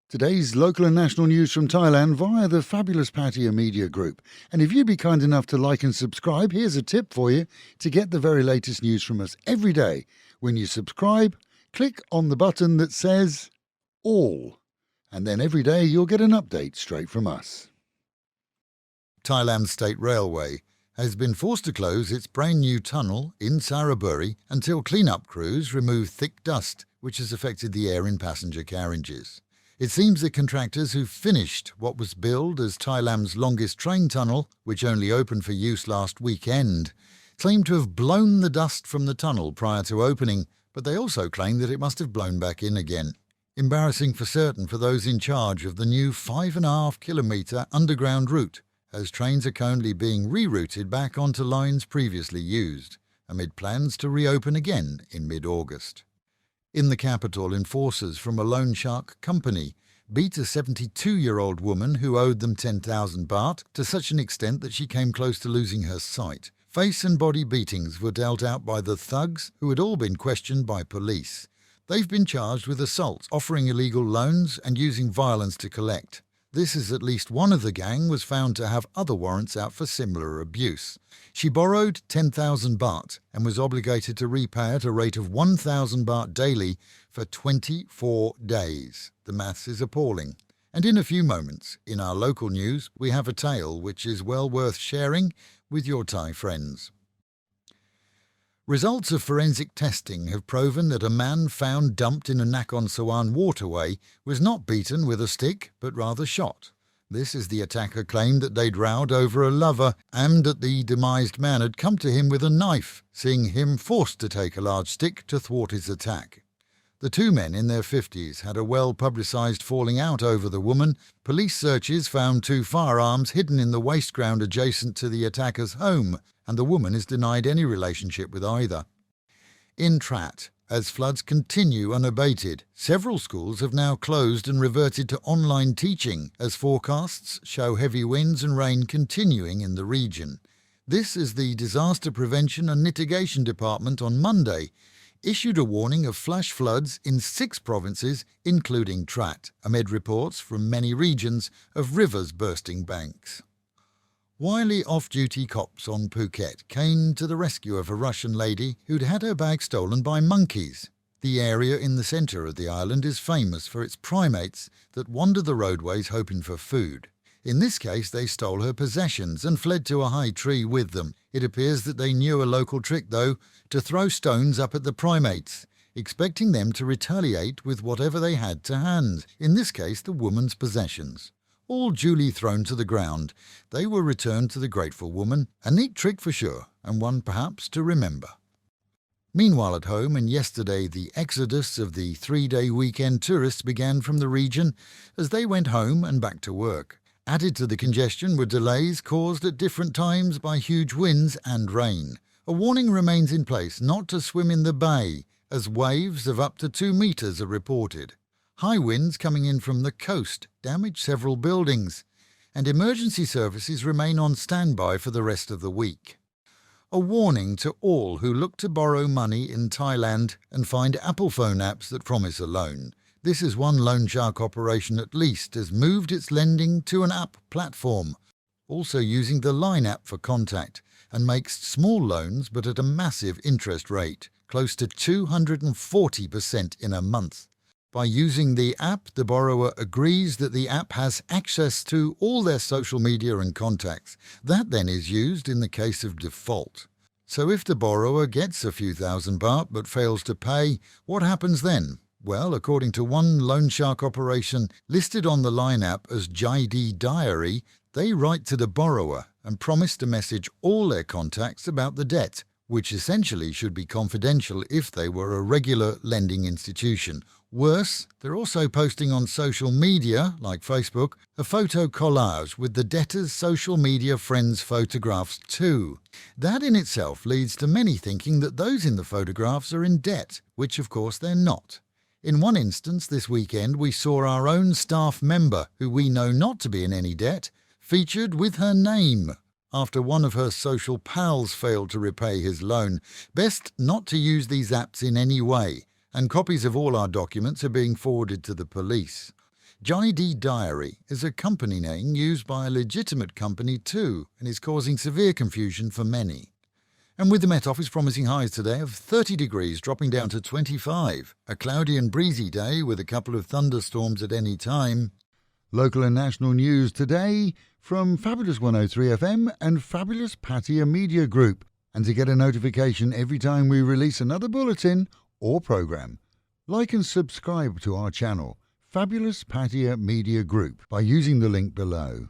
Today's local and national news from Thailand via the fabulous Pattaya Media Group. And if you'd be kind enough to like and subscribe, here's a tip for you to get the very latest news from us every day. When you subscribe, click on the button that says All. And then every day you'll get an update straight from us. Thailand State Railway has been forced to close its brand new tunnel in Saraburi until clean-up crews remove thick dust which has affected the air in passenger carriages. It seems the contractors who finished what was billed as Thailand's longest train tunnel, which only opened for use last weekend, claim to have blown the dust from the tunnel prior to opening, but they also claim that it must have blown back in again. Embarrassing for certain for those in charge of the new 5.5-kilometre underground route, as trains are currently being rerouted back onto lines previously used, amid plans to reopen again in mid-August. In the capital, enforcers from a loan shark company beat a 72-year-old woman who owed them 10,000 baht to such an extent that she came close to losing her sight. Face and body beatings were dealt out by the thugs, who had all been questioned by police. They've been charged with assault, offering illegal loans and using violence to collect. This is at least one of the gang was found to have other warrants out for similar abuse. She borrowed 10,000 baht and was obligated to repay at a rate of 1,000 baht daily for 24 days. The maths is appalling. And in a few moments, in our local news, we have a tale which is well worth sharing with your Thai friends. Results of forensic testing have proven that a man found dumped in a Nakhon Sawan waterway was not beaten with a stick, but rather shot. This is the attacker claimed that they'd rowed over a lover and that the demised man had come to him with a knife, seeing him forced to take a large stick to thwart his attack. The two men in their 50s had a well-publicised falling out over the woman. Police searches found two firearms hidden in the waste ground adjacent to the attacker's home, and the woman is denied any relationship with either. In Trat, as floods continue unabated, several schools have now closed and reverted to online teaching as forecasts show heavy winds and rain continuing in the region. This is the Disaster Prevention and Mitigation Department on Monday issued a warning of flash floods in 6 provinces, including Trat, amid reports from many regions of rivers bursting banks. Wily off-duty cops on Phuket came to the rescue of a Russian lady who'd had her bag stolen by monkeys. The area in the centre of the island is famous for its primates that wander the roadways hoping for food. In this case, they stole her possessions and fled to a high tree with them. It appears that they knew a local trick, though, to throw stones up at the primates, expecting them to retaliate with whatever they had to hand, in this case the woman's possessions. All duly thrown to the ground, they were returned to the grateful woman. A neat trick for sure, and one perhaps to remember. Meanwhile at home, and yesterday the exodus of the 3-day weekend tourists began from the region as they went home and back to work. Added to the congestion were delays caused at different times by huge winds and rain. A warning remains in place not to swim in the bay, as waves of up to 2 metres are reported. High winds coming in from the coast damaged several buildings, and emergency services remain on standby for the rest of the week. A warning to all who look to borrow money in Thailand and find Apple phone apps that promise a loan. This is one loan shark operation at least has moved its lending to an app platform, also using the Line app for contact, and makes small loans but at a massive interest rate, close to 240% in a month. By using the app, the borrower agrees that the app has access to all their social media and contacts. That then is used in the case of default. So if the borrower gets a few thousand baht but fails to pay, what happens then? Well, according to one loan shark operation listed on the Line app as JD Diary, they write to the borrower and promise to message all their contacts about the debt, which essentially should be confidential if they were a regular lending institution. Worse, they're also posting on social media, like Facebook, a photo collage with the debtor's social media friends' photographs too. That in itself leads to many thinking that those in the photographs are in debt, which of course they're not. In one instance this weekend we saw our own staff member, who we know not to be in any debt, featured with her name after one of her social pals failed to repay his loan. Best not to use these apps in any way, and copies of all our documents are being forwarded to the police. Johnny D Diary is a company name used by a legitimate company too and is causing severe confusion for many. And with the Met Office promising highs today of 30 degrees dropping down to 25, a cloudy and breezy day with a couple of thunderstorms at any time. Local and national news today from Fabulous 103 FM and Fabulous Pattaya Media Group. And to get a notification every time we release another bulletin or programme, like and subscribe to our channel, Fabulous Pattaya Media Group, by using the link below.